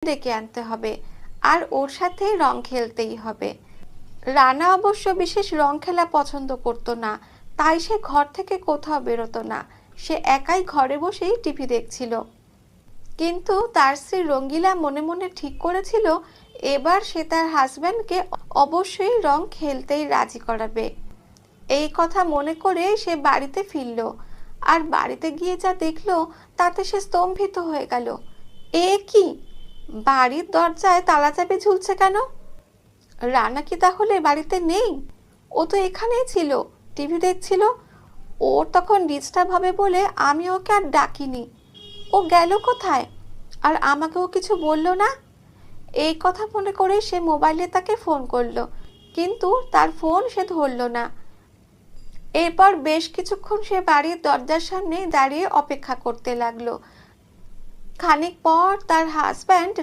ডেকে আনতে হবে আর ওর সাথে রং খেলতেই হবে। রানা অবশ্য বিশেষ রং খেলা পছন্দ করতো না, তাই সে ঘর থেকে কোথাও বেরোতো না। সে একাই ঘরে বসেই টিভি দেখছিল। কিন্তু তার স্ত্রী রঙ্গিলা মনে মনে ঠিক করেছিল এবার সে তার হাজবেন্ডকে অবশ্যই রং খেলতেই রাজি করাবে। এই কথা মনে করে সে বাড়িতে ফিরল। আর বাড়িতে গিয়ে যা দেখলো তাতে সে স্তম্ভিত হয়ে গেল। এ কি, বাড়ির দরজায় তালা চাবি ঝুলছে কেন? রানা কি তাহলে বাড়িতে নেই? ও তো এখানেই ছিল, টিভি দেখছিল। ওর তখন ডিস্টার্ব হবে বলে আমি ওকে আর ডাকিনি। ও গেল কোথায়? আর আমাকেও কিছু বললো না। এই কথা মনে করে সে মোবাইলে তাকে ফোন করলো, কিন্তু তার ফোন সে ধরলো না। এরপর বেশ কিছুক্ষণ সে বাড়ির দরজার সামনে দাঁড়িয়ে অপেক্ষা করতে লাগলো। খানিক পর তার হাজব্যান্ড